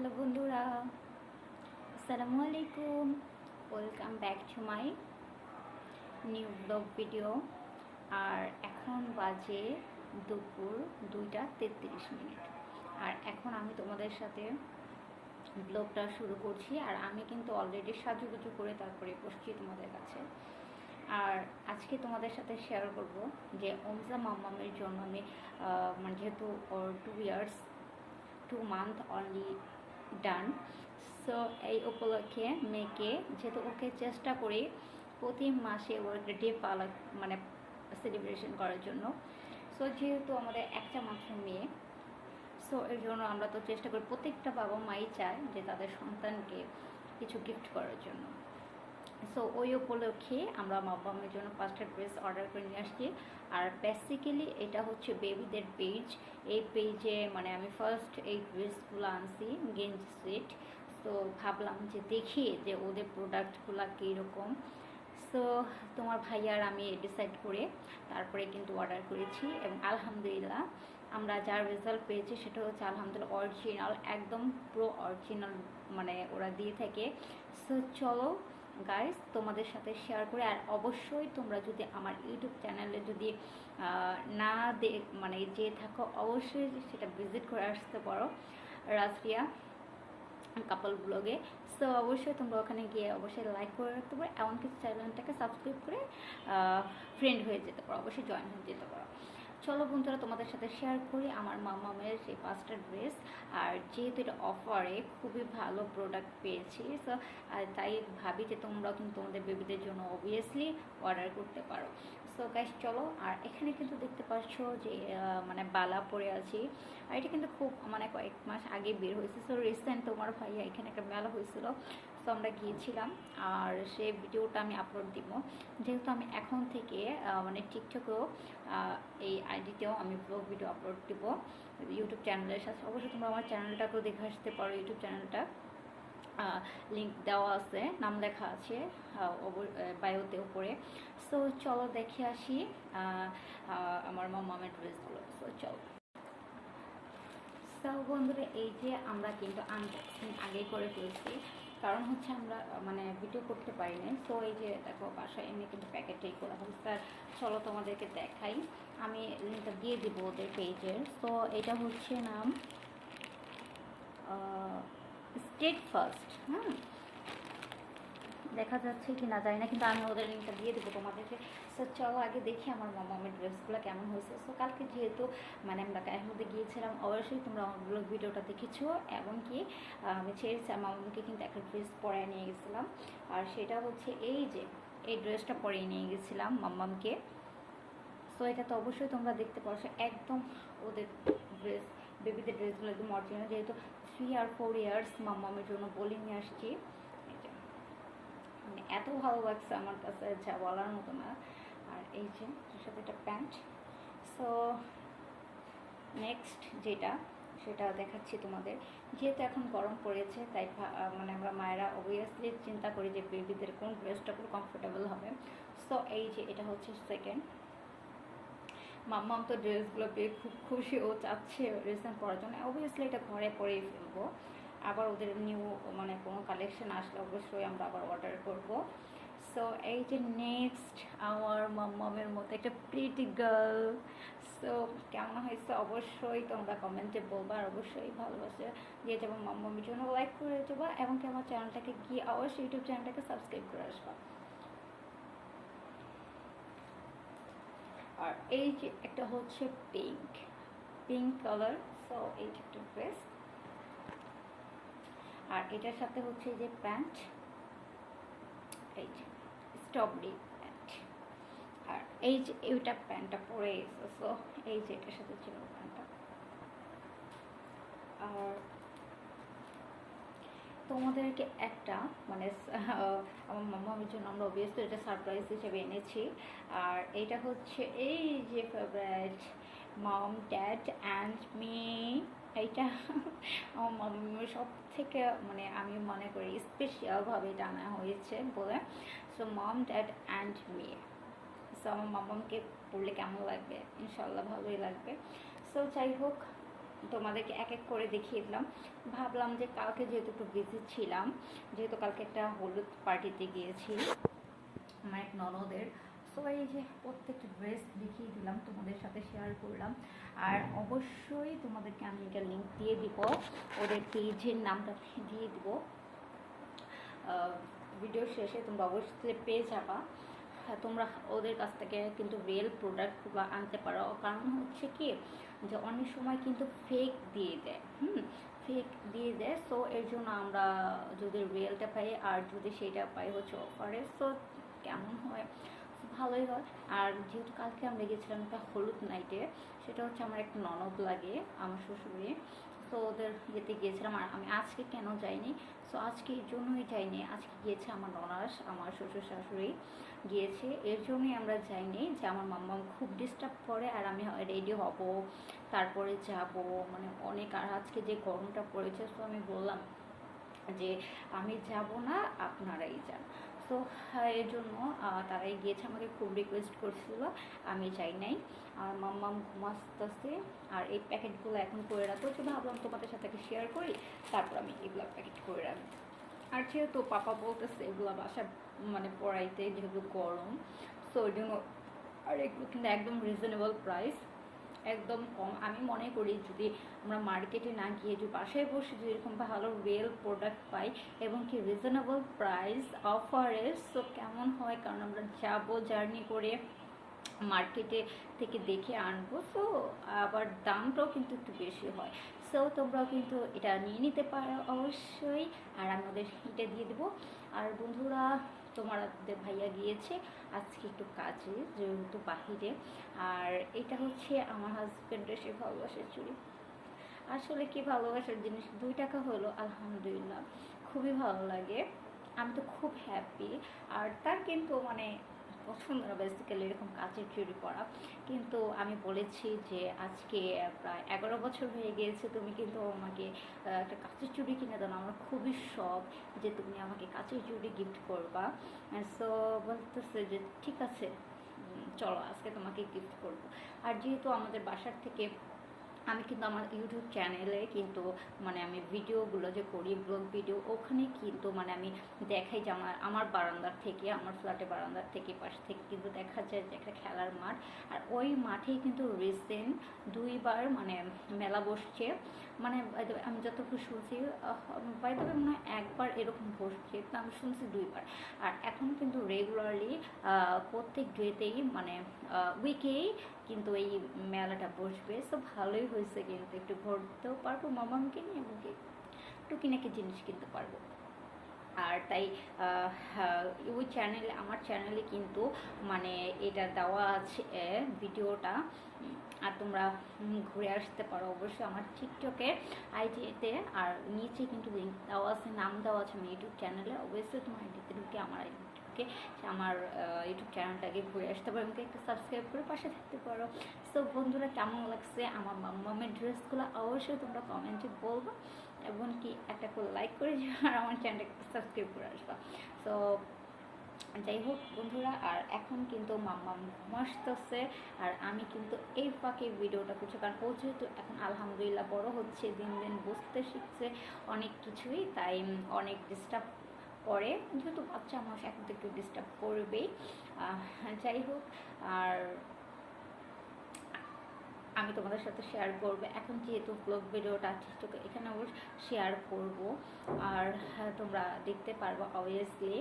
Hello বন্ধুরা, আসসালামু আলাইকুম। Welcome back to my new blog video. আর এখন বাজে দুপুর 2:33। আর এখন আমি তোমাদের সাথে ব্লগটা শুরু করছি। আর আমি কিন্তু অলরেডি সাজুগুজু করে তারপরে বসছি তোমাদের কাছে। আর আজকে তোমাদের সাথে শেয়ার করব যে ওমজা মাম্মামের জন্য আমি মানে যেহেতু ওর 2 ইয়ার্স 2 মান্থ অনলি ডান, সো এই উপলক্ষে মেয়েকে যেহেতু ওকে চেষ্টা করি প্রতি মাসে ওর ডে পালা মানে সেলিব্রেশন করার জন্য। সো যেহেতু আমাদের একটা মাত্র মেয়ে, সো এর জন্য আমরা তো চেষ্টা করি, প্রত্যেকটা বাবা মাই চায় যে তাদের সন্তানকে কিছু গিফট করার জন্য। সো ওই উপলক্ষে আমরা মাম্মামের জন্য ফার্স্ট ড্রেস অর্ডার করে নিয়ে আসছি। আর বেসিক্যালি এটা হচ্ছে বেবিদের পেজ। এই পেজে মানে আমি ফার্স্ট এই ড্রেসগুলো আনছি, গেঞ্জি সেট। তো ভাবলাম যে দেখি যে ওদের প্রোডাক্টগুলো কীরকম। সো তোমার ভাইয়ার আমি ডিসাইড করে তারপরে কিন্তু অর্ডার করেছি এবং আলহামদুলিল্লাহ আমরা যার রেজাল্ট পেয়েছি সেটা হচ্ছে আলহামদুলিল্লাহ অরিজিনাল, একদম প্রো অরিজিনাল মানে ওরা দিয়ে থাকে। সো চলো গাইস তোমাদের সাথে শেয়ার করে। আর অবশ্যই তোমরা যদি আমার ইউটিউব চ্যানেলে যদি না মানে যে থাকো, অবশ্যই সেটা ভিজিট করে আসতে পারো, রাজরিয়া কাপল ব্লগে। সো অবশ্যই তোমরা ওখানে গিয়ে অবশ্যই লাইক করে রাখতে পারো, এমনকি চ্যানেলটাকে সাবস্ক্রাইব করে ফ্রেন্ড হয়ে যেতে পারো, অবশ্যই জয়েন হয়ে যেতে পারো। চলো বন্ধুরা তোমাদের সাথে শেয়ার করি আমার মামামের সেই 5টা ড্রেস। আর যেহেতু এটা অফারে খুবই ভালো প্রোডাক্ট পেয়েছি, সো তাই ভাবি যে তোমরাও কিন্তু তোমাদের বেবিদের জন্য অবভিয়াসলি অর্ডার করতে পারো। সো গাইস চলো। আর এখানে কিন্তু দেখতে পাচ্ছ যে মানে বালা পরে আছি। আর এটা কিন্তু খুব মানে কয়েক মাস আগে বের হয়েছে। সো রিসেন্ট তোমার ভাইয়া এখানে একটা মেলা হয়েছিল, সো আমরা গিয়েছিলাম। আর সেই ভিডিওটা আমি আপলোড দিব, যেহেতু আমি এখন থেকে মানে টিকটকেও এই আইডিতেও আমি ব্লগ ভিডিও আপলোড দিব ইউটিউব চ্যানেলের সাথে। অবশ্যই তোমরা আমার চ্যানেলটাকেও দেখে আসতে পারো, ইউটিউব চ্যানেলটা লিঙ্ক দেওয়া আছে, নাম লেখা আছে বায়োতে উপরে। সো চলো দেখে আসি আমার মামামের ড্রেসগুলো। সো চলো। সো বন্ধুরা এই যে আমরা কিন্তু আনবক্সিং আগেই করে ফেলছি, কারণ হচ্ছে আমরা মানে ভিডিও করতে পারি না। সো এই যে দেখো বাসায় এমনি কিন্তু প্যাকেটেই করা হয়েছে। আর চলো তোমাদেরকে দেখাই, আমি লিঙ্কটা দিয়ে দিব ওদের পেজের। সো এটা হচ্ছে নাম স্টেট ফার্স্ট। দেখা যাচ্ছে কি না জানি না, কিন্তু আমি ওদের লিঙ্কটা দিয়ে দেবো তোমাদেরকে। সো চলো আগে দেখি আমার মামামের ড্রেসগুলো কেমন হয়েছে। সো কালকে যেহেতু মানে আমরা গায়ের মধ্যে গিয়েছিলাম, অবশ্যই তোমরা আমার ব্লগ ভিডিওটা দেখেছো। এমনকি আমি ছেড়েছি মামামকে কিন্তু একটা ড্রেস পরে নিয়ে গেছিলাম। আর সেটা হচ্ছে এই যে এই ড্রেসটা পরে নিয়ে গেছিলাম মাম্মামকে। সো এটা তো অবশ্যই তোমরা দেখতে পারছো, একদম ওদের ড্রেস, বেবিদের ড্রেসগুলো একদম অরিজিনাল। যেহেতু 3 আর 4 ইয়ার্স মাম্মামের জন্য বলে নিয়ে আসছি। মানে এত ভালো লাগছে আমার কাছে যা বলার মতো না। আর এই যে এর সাথে একটা প্যান্ট। সো নেক্সট যেটা সেটা দেখাচ্ছি তোমাদের। যেহেতু এখন গরম পড়েছে, তাই মানে আমরা মায়েরা অবভিয়াসলি চিন্তা করি যে বেবিদের কোন ড্রেসটা খুব কমফোর্টেবল হবে। সো এই যে এটা হচ্ছে সেকেন্ড। মাম্মাম তো ড্রেসগুলো পেয়ে খুব খুশি, ও চাচ্ছে রিসেন্ট পরার জন্য। অবভিয়াসলি এটা ঘরে পরেই ফেলবো, আবার ওদের নিউ মানে কোনো কালেকশন আসলে অবশ্যই আমরা আবার অর্ডার করব। সো এই যে নেক্সট আমার মাম্মামের মতো একটা প্রিটি গার্ল। সো কেমন হয়েছে অবশ্যই তোমরা কমেন্টে বলবা। আর অবশ্যই ভালোবাসা দিয়ে যাবো মাম্মামের জন্য, লাইক করে দেবো, এবং কি আমার চ্যানেলটাকে গিয়ে অবশ্যই ইউটিউব চ্যানেলটাকে সাবস্ক্রাইব করে আসবা। আর এই যে একটা হচ্ছে পিঙ্ক পিঙ্ক কালার। সো এই যে একটা ড্রেস। আর এটার সাথে হচ্ছে যে প্যান্ট, এই যে স্ট্রবেরি প্যান্ট। আর এই যে এইটা প্যান্টটা পরে এসে। সো এই যে এটার সাথে ছিল প্যান্টটা। আর তোমাদেরকে একটা মানে আমার মামার জন্য আমরা অবভিয়াসলি এটা সারপ্রাইজ হিসেবে এনেছি। আর এটা হচ্ছে এই যে favourite mom dad and me. এইটা আমার মামার সব থেকে মানে আমি মনে করি স্পেশালভাবে টানা হয়েছে বলে। So mom dad and me. So আমার মামাকে পড়লে কেমন লাগবে? ইনশাল্লাহ ভালোই লাগবে। সো যাই হোক, তোমাদেরকে এক এক করে দেখিয়ে দিলাম। ভাবলাম যে কালকে যেহেতু একটু বিজি ছিলাম, যেহেতু কালকে একটা হলুদ পার্টিতে গিয়েছি আমার এক ননদের, সো এই যে প্রত্যেকটা ড্রেস দেখিয়ে দিলাম, তোমাদের সাথে শেয়ার করলাম। আর অবশ্যই তোমাদেরকে আমি এটা লিঙ্ক দিয়ে দিব, ওদের পেজের নামটা দিয়ে দিব ভিডিও শেষে, তোমরা অবশ্যই পেয়ে যাবা। তোমরা ওদের কাছ থেকে কিন্তু রিয়েল প্রোডাক্টগুলো আনতে পারো, কারণ হচ্ছে কি যে অনেক সময় কিন্তু ফেক দিয়ে দেয়, ফেক দিয়ে দেয়। সো এর জন্য আমরা যদি রিয়েলটা পাই আর যদি সেইটা পাই হচ্ছে অফারে, সো কেমন হয়, ভালোই হয়। আর যেহেতু কালকে আমরা গেছিলাম একটা হলুদ নাইটে, সেটা হচ্ছে আমার একটা ননদ লাগে আমার শ্বশুরে, তো ওদের ইয়েতে গিয়েছিলাম। আর আমি আজকে কেন যাইনি, সো আজকে এর জন্যই যাইনি, আজকে গিয়েছে আমার ননাস, আমার শ্বশুর শাশুড়ি গিয়েছে, এর জন্যই আমরা যাইনি। যে আমার মাম্মা খুব ডিস্টার্ব করে আর আমি রেডি হব তারপরে যাব, মানে অনেক। আর আজকে যে গরমটা পড়েছে, সো আমি বললাম যে আমি যাব না, আপনারাই যান। তো এর জন্য তারাই গিয়েছে, আমাকে খুব রিকোয়েস্ট করছিল, আমি যাই নাই। আর মাম্মাম ঘুমাস্তেছে, আর এই প্যাকেটগুলো এখন করে রাখবো, তো ভাবলাম তোমাদের সাথে শেয়ার করি, তারপর আমি এগুলো প্যাকেট করে রাখবো। আর যেহেতু পাপা বলতেছে এগুলো বাসা মানে পড়াইতে, যেহেতু গরম, সো ওই জন্য। আর এগুলো কিন্তু একদম রিজনেবল প্রাইস, একদম কম। আমি মনে করি যদি আমরা মার্কেটে না গিয়ে যদি বাসায় বসে যদি এরকম ভালো রিয়েল প্রোডাক্ট পাই এবং কি রিজনেবল প্রাইস অফারে, সো কেমন হয়। কারণ আমরা যাবো জার্নি করে মার্কেটে থেকে দেখে আনবো, সো আবার দামটাও কিন্তু একটু বেশি হয়। সো তোমরাও কিন্তু এটা নিয়ে নিতে পারো অবশ্যই। আর আমি ওদের এটা দিয়ে দেবো। আর বন্ধুরা, তোমাদের ভাইয়া গিয়েছে আজকে একটু কাজে, যেহেতু বাহিরে। আর এটা হচ্ছে আমার হাজব্যান্ডের সে ভালোবাসার চুড়ি। আসলে কি ভালোবাসার জিনিস, 2 টাকা হলো আলহামদুলিল্লাহ, খুবই ভালো লাগে, আমি তো খুব হ্যাপি। আর তার কিন্তু মানে পছন্দ না বেসিক্যালি এরকম কাচের চুড়ি পরা, কিন্তু আমি বলেছি যে আজকে প্রায় 11 বছর হয়ে গিয়েছে, তুমি কিন্তু আমাকে একটা কাচের চুড়ি কিনে দাও না, আমার খুবই শখ যে তুমি আমাকে কাচের চুড়ি গিফট করবা। সো বলতেছে যে ঠিক আছে, চলো আজকে তোমাকে গিফট করবো। আর যেহেতু আমাদের বাসার থেকে আমি কিন্তু আমার ইউটিউব চ্যানেলে কিন্তু মানে আমি ভিডিওগুলো যে করি ব্লগ ভিডিও, ওখানে কিন্তু মানে আমি দেখাই যে আমার বারান্দার থেকে, আমার ফ্ল্যাটের বারান্দার থেকে পাশ থেকে কিন্তু দেখা যায় যে একটা খেলার মাঠ। আর ওই মাঠেই কিন্তু রিসেন্ট 2বার মানে মেলা বসছে, মানে আমি যতটুকু শুনছি বাইরে মনে হয় একবার এরকম বসছে, তো আমি শুনছি 2বার। আর এখন কিন্তু রেগুলারলি প্রত্যেক ডেতেই মানে উইকেই কিন্তু এই মেলাটা বসবে। সো ভালোই হয়েছে, কিন্তু একটু ঘুরতেও পারবো মামাকে নিয়ে এবং টুকিনাকি জিনিস কিনতে পারবো। আর তাই ওই চ্যানেলে, আমার চ্যানেলে কিন্তু মানে এটা দেওয়া আছে ভিডিওটা, আর তোমরা ঘুরে আসতে পারো অবশ্যই আমার টিকটকের আইডিতে। আর নিচে কিন্তু লিঙ্ক দেওয়া আছে, নাম দেওয়া আছে আমার ইউটিউব চ্যানেলে, অবশ্যই তোমার আইডিতে ঢুকে আমার আইডিকে, আমার ইউটিউব চ্যানেলটাকে ঘুরে আসতে পারো এবং একটা সাবস্ক্রাইব করে পাশে থাকতে পারো। সো বন্ধুরা, কেমন লাগছে আমার মাম্মামের ড্রেসগুলো অবশ্যই তোমরা কমেন্টে বলবো, এবং কি একটা করে লাইক করে দিও আর আমার চ্যানেলটাকে সাবস্ক্রাইব করে আসবা। সো যাই হোক বন্ধুরা, আর এখন কিন্তু মাম্মাম ঘুমাসতেছে, আর আমি কিন্তু এই ফাঁকে ভিডিওটা করছি, কারণ ও যেহেতু এখন আলহামদুলিল্লাহ বড় হচ্ছে, দিন দিন বুঝতে শিখছে অনেক কিছুই, তাই অনেক ডিস্টার্ব করে, যেহেতু বাচ্চা মানুষ এখন তো একটু ডিস্টার্ব করবেই। যাই হোক, আর আমি তোমাদের সাথে শেয়ার করবো এখন, যেহেতু ব্লগ ভিডিওটা টিকটকে এখানে শেয়ার করব, আর তোমরা দেখতে পারবো অবভিয়াসলি।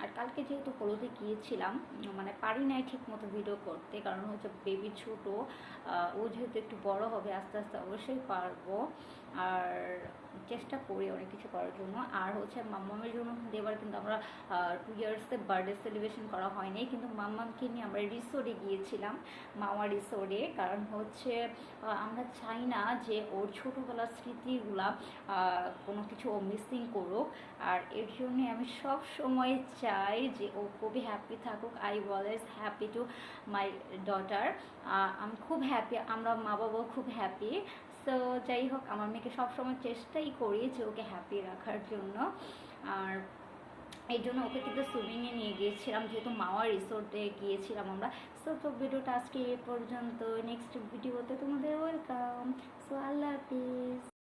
আর কালকে যেহেতু হলুদে গিয়েছিলাম, মানে পারি নাই ঠিক মতো ভিডিও করতে, কারণ হচ্ছে বেবি ছোটো, ও যেহেতু একটু বড় হবে আস্তে আস্তে অবশ্যই পারবো। আর চেষ্টা করি অনেক কিছু করার জন্য। আর হচ্ছে মাম্মামের জন্য কিন্তু এবার কিন্তু আমরা 2 ইয়ার্সে বার্থডে সেলিব্রেশন করা হয়নি, কিন্তু মাম্মামকে নিয়ে আমরা রিসোর্টে গিয়েছিলাম, মামা রিসোর্টে। কারণ হচ্ছে আমরা চাই না যে ওর ছোটোবেলার স্মৃতিগুলা কোনো কিছু ও মিসিং করুক। আর এর জন্যে আমি সব সময় চাই যে ও খুবই হ্যাপি থাকুক। I always happy to my daughter, আমি খুব হ্যাপি, আমরা মা বাবাও খুব হ্যাপি। সো যাই হোক, আমার মেয়েকে সবসময় চেষ্টাই করি যে ওকে হ্যাপি রাখার জন্য। আর এই জন্য ওকে কিন্তু সুইমিংয়ে নিয়ে গিয়েছিলাম, যেহেতু মাওয়া রিসোর্টে গিয়েছিলাম আমরা। সো তো ভিডিওটা আজকে এ পর্যন্ত, নেক্সট ভিডিওতে তোমাদের ওয়েলকাম। সো আল্লাহ হাফিজ।